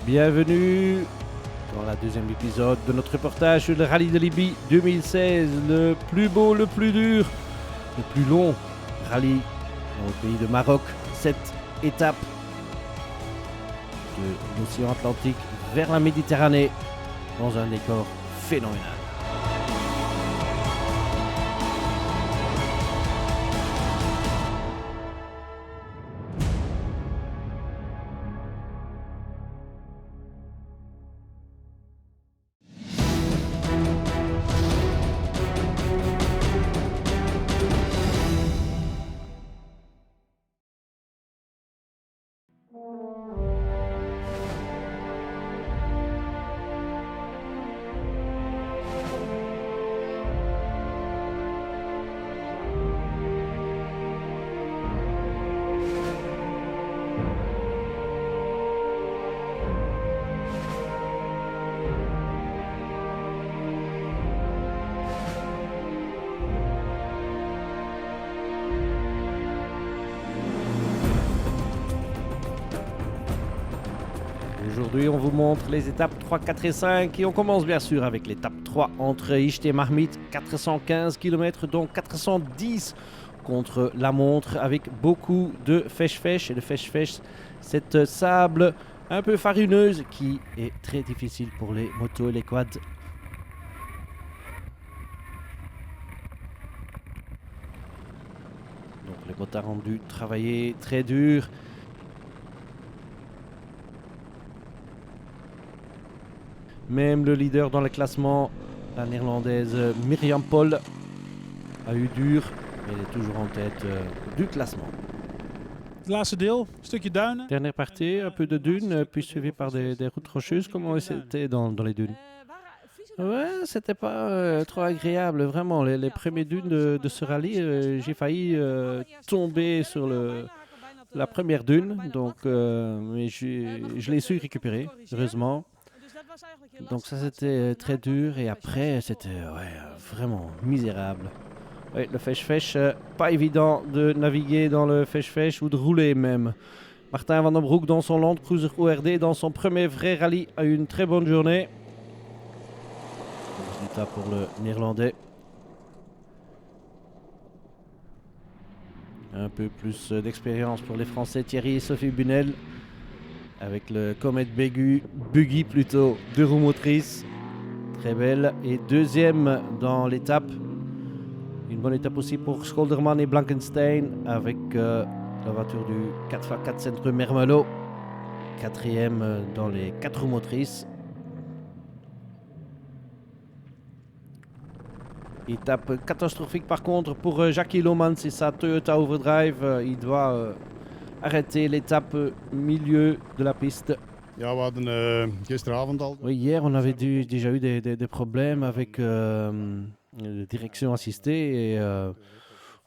Bienvenue dans la deuxième épisode de notre reportage sur le Rallye de Libye 2016, le plus beau, le plus dur, le plus long rallye dans le pays de Maroc. 7 étapes de l'océan Atlantique vers la Méditerranée dans un décor phénoménal. Aujourd'hui, on vous montre les étapes 3, 4 et 5 et on commence bien sûr avec l'étape 3 entre Isht et Marmite, 415 km dont 410 contre la montre avec beaucoup de fèche-fèche. Et le fèche-fèche, cette sable un peu farineuse qui est très difficile pour les motos et les quads. Donc les motards ont dû travailler très dur. Même le leader dans le classement, la néerlandaise Myriam Pol, a eu dur, mais elle est toujours en tête du classement. Het laatste deel, stukje duinen. Dernière partie, un peu de dunes, puis suivi par des routes rocheuses. Comment c'était dans les dunes? Ouais, c'était pas trop agréable, vraiment. Les premiers dunes de ce rallye, j'ai failli tomber sur la première dune, donc, mais je l'ai su récupérer, heureusement. Donc ça c'était très dur et après c'était vraiment misérable. Ouais, le fèche-fèche, pas évident de naviguer dans le fèche-fèche ou de rouler même. Martin Van den Broek dans son Land Cruiser ORD dans son premier vrai rallye a eu une très bonne journée. Résultat pour le néerlandais. Un peu plus d'expérience pour les Français Thierry et Sophie Bunel. Avec le Comet Buggy plutôt, 2 roues motrices, très belle. Et deuxième dans l'étape, une bonne étape aussi pour Scholderman et Blankenstein avec la voiture du 4x4 Centre Mermelo. Quatrième dans les 4 roues motrices. Étape catastrophique par contre pour Jackie Lohmann, c'est sa Toyota Overdrive. Il doit arrêter l'étape milieu de la piste. Ja, we hadden gisteravond al. Oui, hier on avait déjà eu des problèmes avec direction assistée et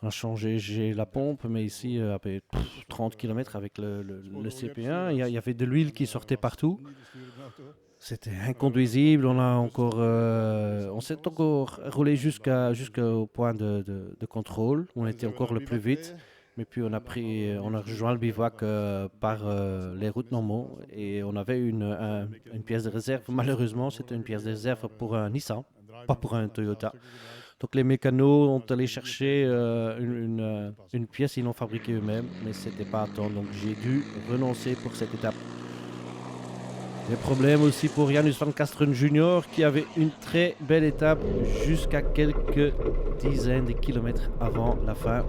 on a changé la pompe, mais ici à peu près 30 km avec le CP1, il y avait de l'huile qui sortait partout. C'était inconduisible, on s'est encore roulé jusqu'au point de contrôle, on était encore le plus vite. Mais puis on a rejoint le bivouac par les routes normaux et on avait une pièce de réserve. Malheureusement, c'était une pièce de réserve pour un Nissan, pas pour un Toyota. Donc les mécanos ont allé chercher une pièce, ils l'ont fabriquée eux-mêmes, mais c'était pas à temps. Donc j'ai dû renoncer pour cette étape. Des problèmes aussi pour Janus van Kasteren Jr. qui avait une très belle étape jusqu'à quelques dizaines de kilomètres avant la fin.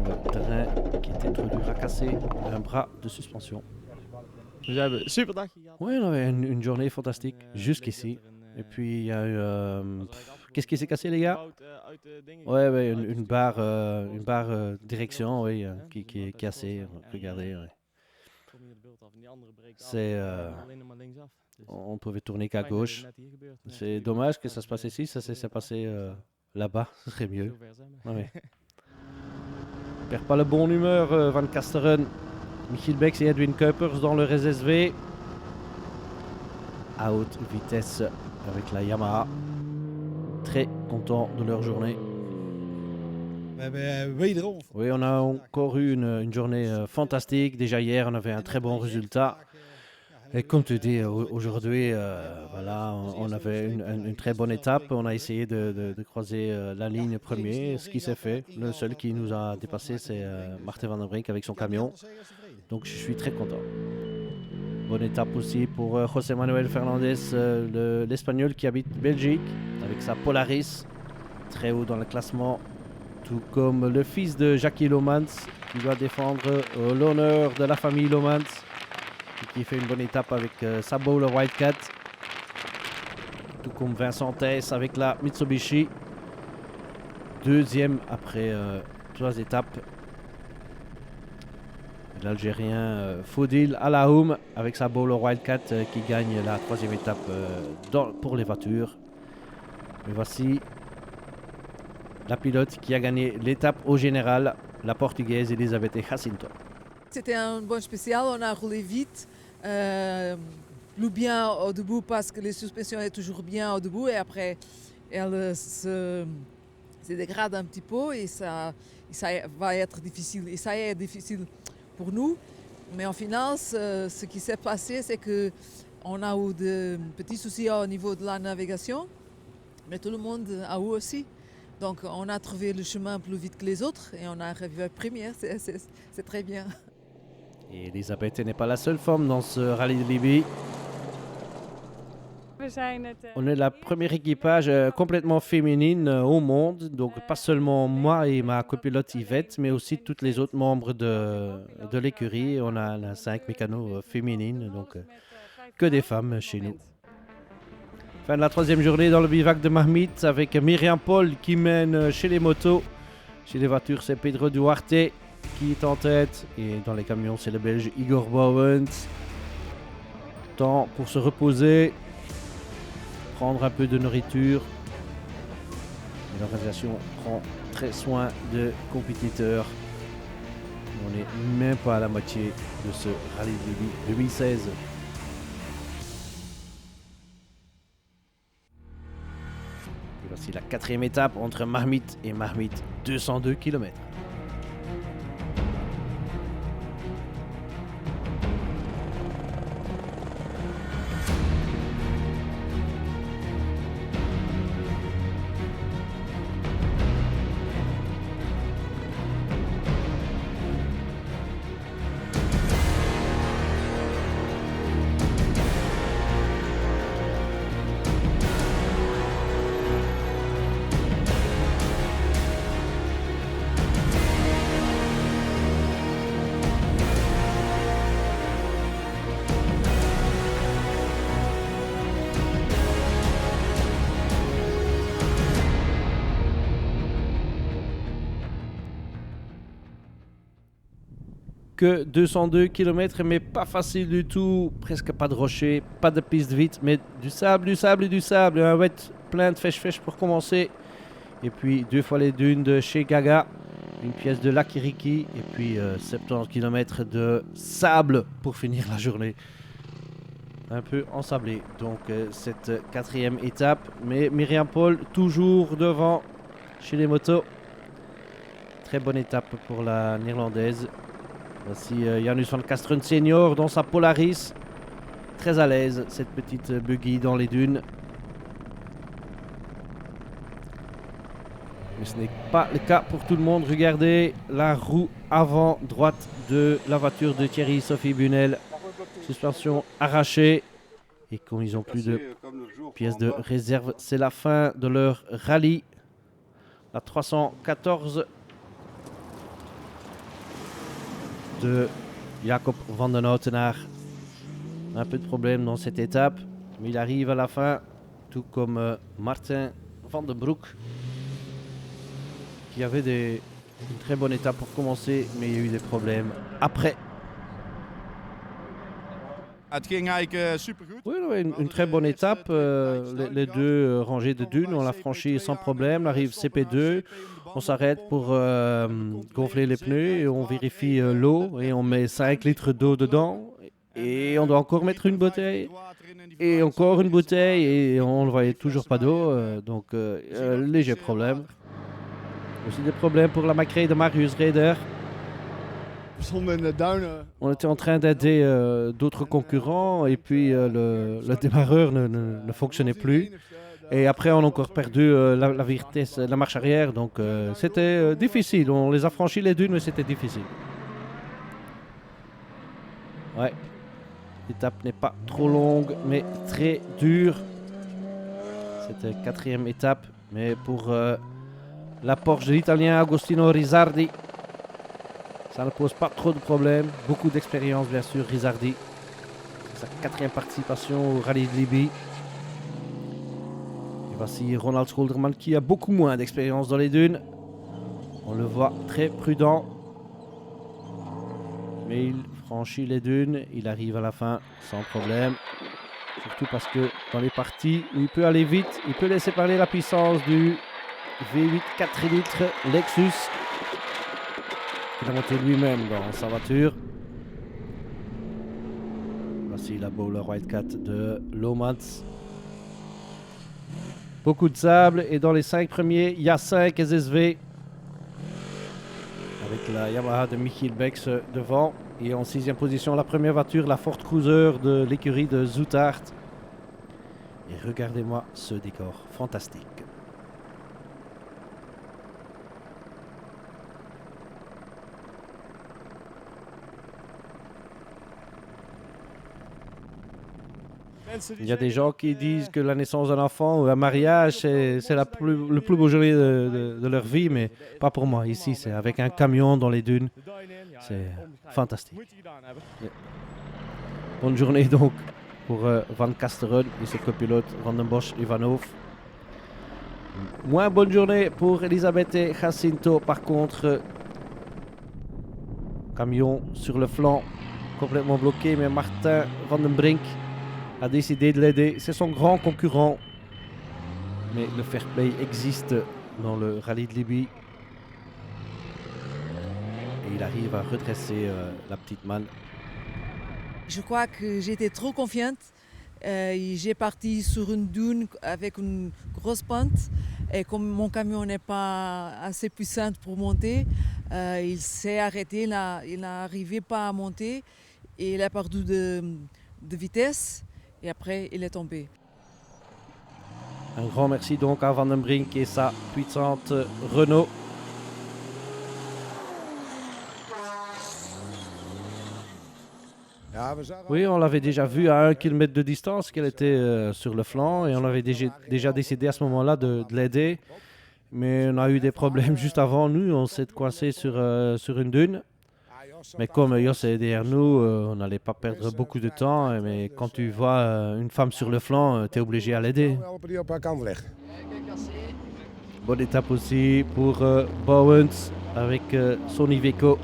Le terrain qui était trop dur à casser, un bras de suspension. Dus we hebben een super dagje gehad. Oui, on avait une journée fantastique jusqu'ici. Et puis il y a eu... qu'est-ce qui s'est cassé les gars? Ouais, une barre direction qui est cassée. Regardez. Ouais. On pouvait tourner qu'à gauche. C'est dommage que ça se passe ici, ça s'est passé là-bas, ce serait mieux. Ouais. Perd pas le bon humeur Van Kasteren. Michiel Bex et Edwin Kuipers dans le RSSV. À haute vitesse avec la Yamaha. Très contents de leur journée. Oui, on a encore eu une journée fantastique. Déjà hier, on avait un très bon résultat. Et comme tu dis, aujourd'hui, voilà, on avait une très bonne étape. On a essayé de croiser la ligne premier, ce qui s'est fait. Le seul qui nous a dépassé, c'est Martin Van der Brink avec son camion. Donc je suis très content. Bonne étape aussi pour José Manuel Fernandez, l'Espagnol qui habite Belgique, avec sa Polaris, très haut dans le classement. Tout comme le fils de Jackie Lomans, qui doit défendre l'honneur de la famille Lomans, qui fait une bonne étape avec sa Bowler Wildcat. Tout comme Vincent Tess avec la Mitsubishi. Deuxième après 3 étapes. L'Algérien Faudil Alaoum avec sa Bowler Wildcat qui gagne la 3e étape pour les voitures. Et voici la pilote qui a gagné l'étape au général, la Portugaise Elisabeth Jacinto. C'était un bon spécial, on a roulé vite, plus bien au debout parce que les suspensions est toujours bien au debout et après elle se dégrade un petit peu et ça va être difficile. Et ça est difficile pour nous, mais en final, ce qui s'est passé, c'est qu'on a eu de petits soucis au niveau de la navigation, mais tout le monde a eu aussi. Donc on a trouvé le chemin plus vite que les autres et on a arrivé première, c'est très bien. Et Elisabeth n'est pas la seule femme dans ce rallye de Libye. On est la première équipage complètement féminine au monde, donc pas seulement moi et ma copilote Yvette, mais aussi tous les autres membres de l'écurie. On a 5 mécanos féminines, donc que des femmes chez nous. Fin de la 3e journée dans le bivac de Mahmit avec Myriam Paul qui mène chez les motos. Chez les voitures, c'est Pedro Duarte qui est en tête. Et dans les camions, c'est le Belge Igor Bouwens. Temps pour se reposer, prendre un peu de nourriture. Et l'organisation prend très soin de compétiteurs. On n'est même pas à la moitié de ce rallye de Libye 2016. Et voici la 4e étape entre Mahmit et Mahmit, 202 km. Que 202 km, mais pas facile du tout, presque pas de rochers, pas de piste vite, mais du sable, et du sable, un wet plein de fèche pour commencer, et puis 2 fois les dunes de chez Gaga, une pièce de Lakiriki, et puis 70 km de sable pour finir la journée, un peu ensablé, donc cette 4e étape, mais Myriam Paul toujours devant chez les motos, très bonne étape pour la néerlandaise. Voici Janus van Kasteren senior dans sa Polaris. Très à l'aise, cette petite buggy dans les dunes. Mais ce n'est pas le cas pour tout le monde. Regardez la roue avant droite de la voiture de Thierry Sophie Bunel. Suspension arrachée. Et comme ils n'ont plus de pièces de réserve, c'est la fin de leur rallye. La 314 de Jacob van den Houtenaar. Un peu de problème dans cette étape, mais il arrive à la fin, tout comme Martin van den Broek, qui avait une très bonne étape pour commencer, mais il y a eu des problèmes après. Oui, une très bonne étape. Les 2 rangées de dunes, on l'a franchi sans problème. On arrive CP2, on s'arrête pour gonfler les pneus et on vérifie l'eau et on met 5 litres d'eau dedans. Et on doit encore mettre une bouteille et encore une bouteille et on ne voyait toujours pas d'eau. Donc léger problème. Aussi des problèmes pour la McRae de Marius Reder. We stonden in de duinen. On était en train d'aider d'autres concurrents et puis le démarreur ne fonctionnait plus. Et après, on a encore perdu la vitesse, la marche arrière. Donc, c'était difficile. On les a franchis les dunes, mais c'était difficile. Ouais. L'étape n'est pas trop longue, mais très dure. C'était la 4e étape. Mais pour la Porsche de l'Italien Agostino Rizzardi, ça ne pose pas trop de problèmes. Beaucoup d'expérience, bien sûr, Rizzardi. C'est sa 4e participation au Rallye de Libye. Et voici Ronald Scholderman qui a beaucoup moins d'expérience dans les dunes. On le voit très prudent. Mais il franchit les dunes. Il arrive à la fin sans problème. Surtout parce que dans les parties où il peut aller vite, il peut laisser parler la puissance du V8 4 litres Lexus. Il a monté lui-même dans sa voiture. Voici la Bowler Wildcat de Lomans. Beaucoup de sable et dans les 5 premiers, il y a 5 SSV. Avec la Yamaha de Michiel Bex devant. Et en 6e position, la première voiture, la Ford Cruiser de l'écurie de Zoutart. Et regardez-moi ce décor fantastique. Il y a des gens qui disent que la naissance d'un enfant ou un mariage, c'est le plus beau journée de leur vie, mais pas pour moi. Ici, c'est avec un camion dans les dunes. C'est fantastique. Yeah. Bonne journée donc pour Van Kasteren et ses copilotes Van den Bosch et Ivanov. Moins bonne journée pour Elisabeth et Jacinto. Par contre, camion sur le flanc, complètement bloqué, mais Martin Van den Brink a décidé de l'aider. C'est son grand concurrent. Mais le fair play existe dans le rallye de Libye. Et il arrive à redresser la petite manne. Je crois que j'étais trop confiante. J'ai parti sur une dune avec une grosse pente. Et comme mon camion n'est pas assez puissant pour monter, il s'est arrêté. Il n'arrivait pas à monter. Et il a perdu de vitesse. Et après, il est tombé. Un grand merci donc à Van den Brink et sa puissante Renault. Oui, on l'avait déjà vu à 1 km de distance qu'elle était sur le flanc et on avait déjà décidé à ce moment-là de l'aider. Mais on a eu des problèmes juste avant nous, on s'est coincé sur une dune. Mais comme Jos est derrière nous, on n'allait pas perdre beaucoup de temps. Mais quand tu vois une femme sur le flanc, tu es obligé à l'aider. Bonne étape aussi pour Bowens avec son Iveco.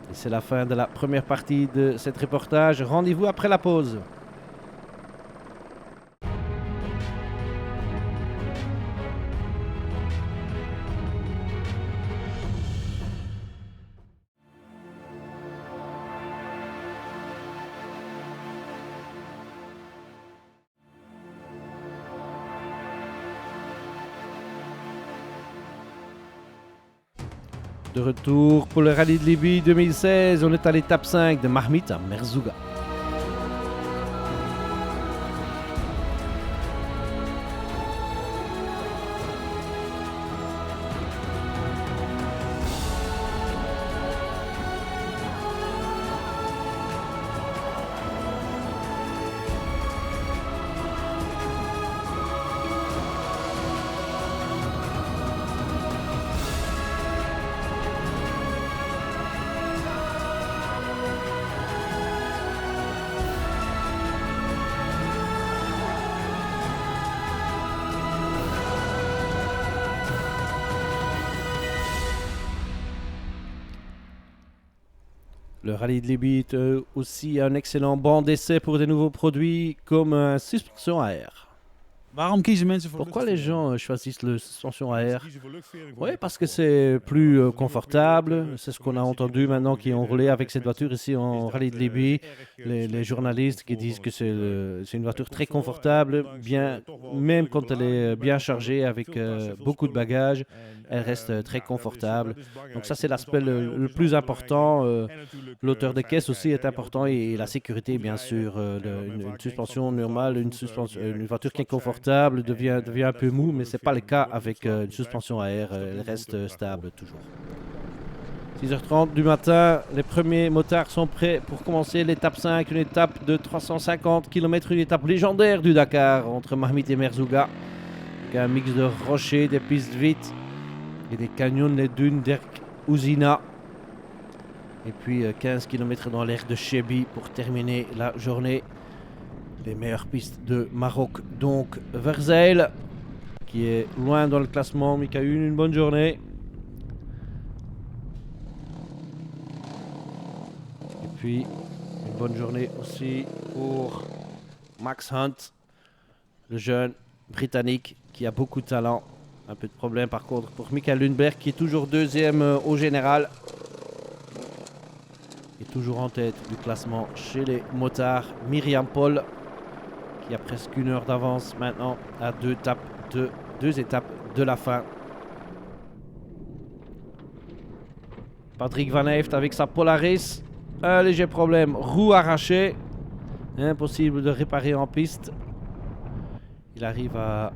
Et c'est la fin de la première partie de cet reportage. Rendez-vous après la pause. De retour pour le Rallye de Libye 2016, on est à l'étape 5 de Marmite à Merzouga. Le Rallye de Libye est aussi un excellent banc d'essai pour des nouveaux produits comme une suspension à air. Waarom kiezen mensen voor Pourquoi les luchtvering? gens choisissent la suspension à air? Oui, parce que c'est plus confortable. C'est ce qu'on a entendu maintenant qui ont roulé avec cette voiture ici en rallye de Libye. Les journalistes qui disent que c'est une voiture très confortable, bien, même quand elle est bien chargée avec beaucoup de bagages, elle reste très confortable. Donc ça, c'est l'aspect le plus important. L'auteur de caisse aussi est important et la sécurité, bien sûr. Une suspension normale, une voiture qui est confortable devient un peu mou, mais ce n'est pas le cas avec une suspension à air. Elle reste stable toujours. 6h30 du matin, les premiers motards sont prêts pour commencer l'étape 5, une étape de 350 km, une étape légendaire du Dakar entre Marmite et Merzouga. Avec un mix de rochers, des pistes vides et des canyons, les dunes d'Erk Ouzina. Et puis 15 km dans l'air de Chebi pour terminer la journée. Les meilleures pistes de Maroc, donc Verzeil, qui est loin dans le classement. Mikaël, une bonne journée. Et puis une bonne journée aussi pour Max Hunt, le jeune britannique qui a beaucoup de talent. Un peu de problème par contre pour Mikael Lundberg qui est toujours deuxième au général. Et toujours en tête du classement chez les motards, Myriam Paul qui a presque 1 heure d'avance maintenant à deux étapes de la fin. Patrick Van Heeft avec sa Polaris, un léger problème, roue arrachée, impossible de réparer en piste. Il arrive à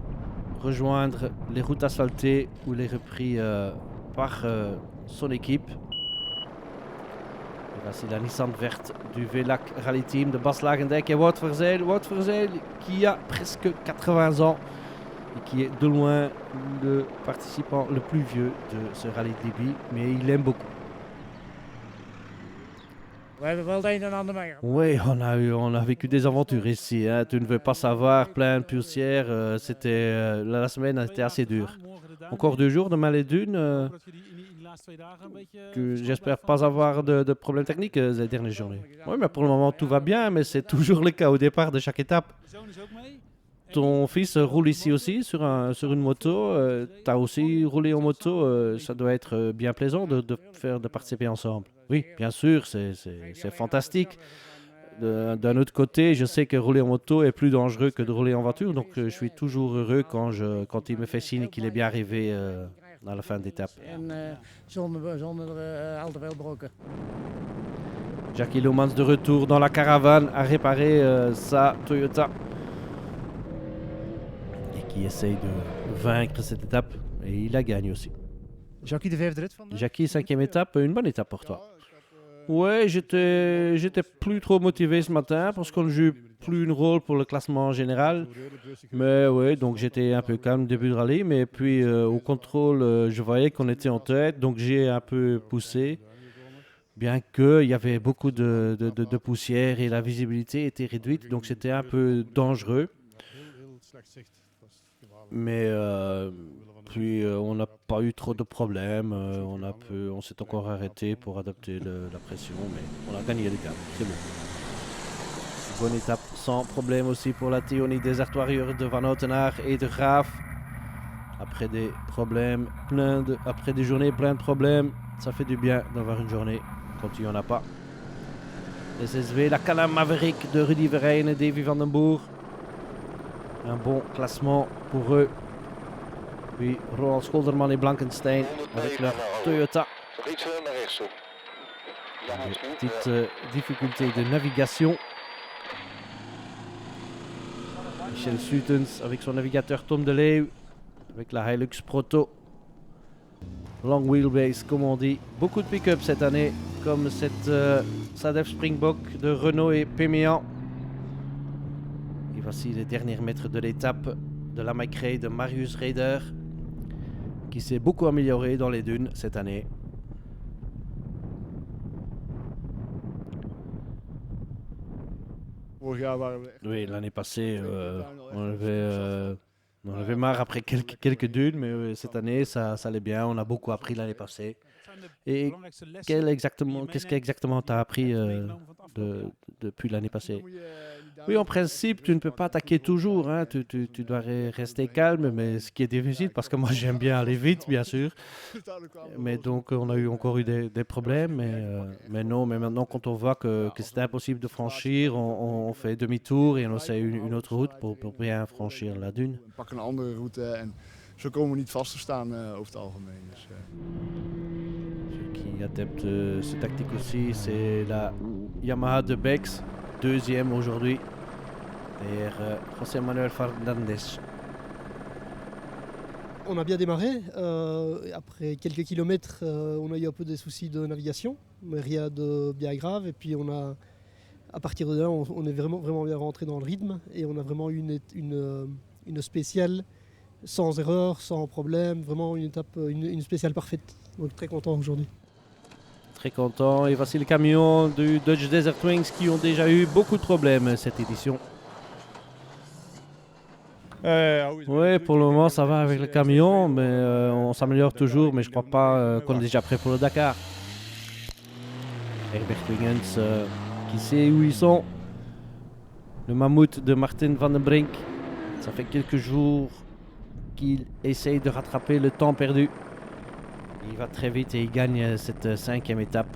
rejoindre les routes asphaltées où il est repris par son équipe. Et voici la Nissan verte du VLAC Rally Team de Bas Lagendijk et Wout Verzeil. Wout Verzeil qui a presque 80 ans et qui est de loin le participant le plus vieux de ce Rallye de Libye, mais il aime beaucoup. Oui, on a vécu des aventures ici. Hein. Tu ne veux pas savoir, plein de poussière. La semaine a été assez dure. Encore 2 jours, demain les dunes. J'espère pas avoir de problèmes techniques ces dernières journées. Oui, mais pour le moment tout va bien, mais c'est toujours le cas au départ de chaque étape. Ton fils roule ici aussi sur une moto. Tu as aussi roulé en moto. Ça doit être bien plaisant de participer ensemble. Oui, bien sûr, c'est fantastique. D'un autre côté, je sais que rouler en moto est plus dangereux que de rouler en voiture. Donc je suis toujours heureux quand il me fait signe qu'il est bien arrivé à la fin d'étape. Jackie Lomans de retour dans la caravane à réparer sa Toyota. Qui essaye de vaincre cette étape et il la gagne aussi. Jackie, de vijfde rit vandaag? Jackie, 5e étape, une bonne étape pour toi. Ouais, j'étais plus trop motivé ce matin parce qu'on ne joue plus une rôle pour le classement général. Mais ouais, donc j'étais un peu calme au début de rallye, mais puis au contrôle, je voyais qu'on était en tête, donc j'ai un peu poussé. Bien qu'il y avait beaucoup de poussière et la visibilité était réduite, donc c'était un peu dangereux. Mais puis on n'a pas eu trop de problèmes, on s'est encore arrêté pour adapter la pression, mais on a gagné l'étape, c'est bon. Bonne étape sans problème aussi pour la Théonie désertoirure de Van Outenaar et de Graaf. Après des problèmes, après des journées pleines de problèmes, ça fait du bien d'avoir une journée quand il n'y en a pas. SSV, la Can-Am Maverick de Rudy Verheyen et Davy van den Boer. Un bon classement pour eux. Puis Roland Scholderman et Blankenstein avec leur Toyota. Des petites difficultés de navigation. Michel Sutens avec son navigateur Tom de Leeuw. Avec la Hilux Proto. Long wheelbase comme on dit. Beaucoup de pick-up cette année. Comme cette Sadef Springbok de Renault et Péméan. Et voici les derniers mètres de l'étape de la McRae de Marius Raeder, qui s'est beaucoup amélioré dans les dunes cette année. Oui, l'année passée, on avait marre après quelques dunes, mais cette année, ça allait bien. On a beaucoup appris l'année passée. Et qu'est-ce qu'exactement tu as appris depuis l'année passée? Oui, en principe, tu ne peux pas attaquer toujours. Hein. Tu dois rester calme, mais ce qui est difficile, parce que moi j'aime bien aller vite, bien sûr. Mais donc, on a encore eu des problèmes. Mais non, mais maintenant, quand on voit que c'est impossible de franchir, on fait demi-tour et on essaie une autre route pour bien franchir la dune. We pakken een andere route en zo komen we niet vast te staan over het algemeen. Dus, Ceux qui adeptent cette tactique aussi, c'est la Yamaha de Bex, deuxième aujourd'hui, derrière José Manuel Fernandez. On a bien démarré. Après quelques kilomètres, on a eu un peu des soucis de navigation, mais rien de bien grave. Et puis à partir de là, on est vraiment bien rentré dans le rythme et on a vraiment eu une spéciale sans erreur, sans problème, vraiment une étape, une spéciale parfaite. Donc très content aujourd'hui. Très content. Et voici le camion du Dutch Desert Wings qui ont déjà eu beaucoup de problèmes cette édition. Oui, pour le moment ça va avec le camion, mais on s'améliore toujours, mais je crois pas qu'on est déjà prêt pour le Dakar. Herbert Wingens qui sait où ils sont. Le mammouth de Martin van den Brink. Ça fait quelques jours qu'il essaye de rattraper le temps perdu. Il va très vite et il gagne cette 5e étape.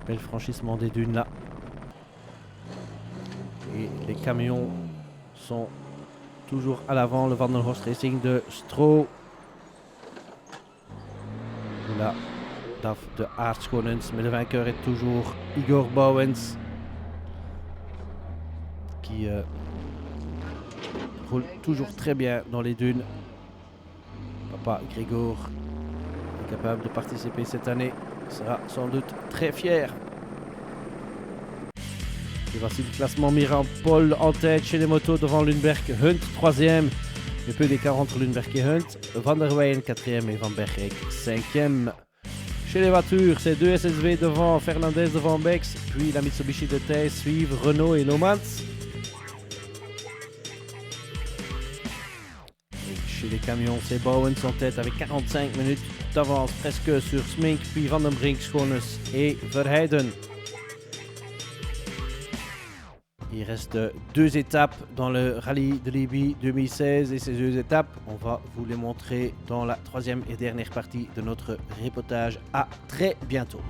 Bel franchissement des dunes là. Et les camions sont toujours à l'avant. Le Vandenhorst Racing de Stroh. Là, DAF de Aartskonens. Mais le vainqueur est toujours Igor Bouwens. Qui roule toujours très bien dans les dunes. Papa Grégor est capable de participer cette année. Il sera sans doute très fier. Et voici le classement Miran Paul en tête chez les motos devant Lundberg, Hunt 3e. Et peu d'écart entre Lundberg et Hunt. Van der Weyen 4e et Van Berg 5e. Chez les voitures, c'est 2 SSV devant, Fernandez devant Bex. Puis la Mitsubishi de Thijs suivent Renault et Nomans. Chez les camions, c'est Bouwens en tête avec 45 minutes d'avance presque sur Smink, puis Van den Brink, Schoones et Verheiden. Il reste 2 étapes dans le rallye de Libye 2016 et ces 2 étapes, on va vous les montrer dans la 3e et dernière partie de notre reportage. À très bientôt.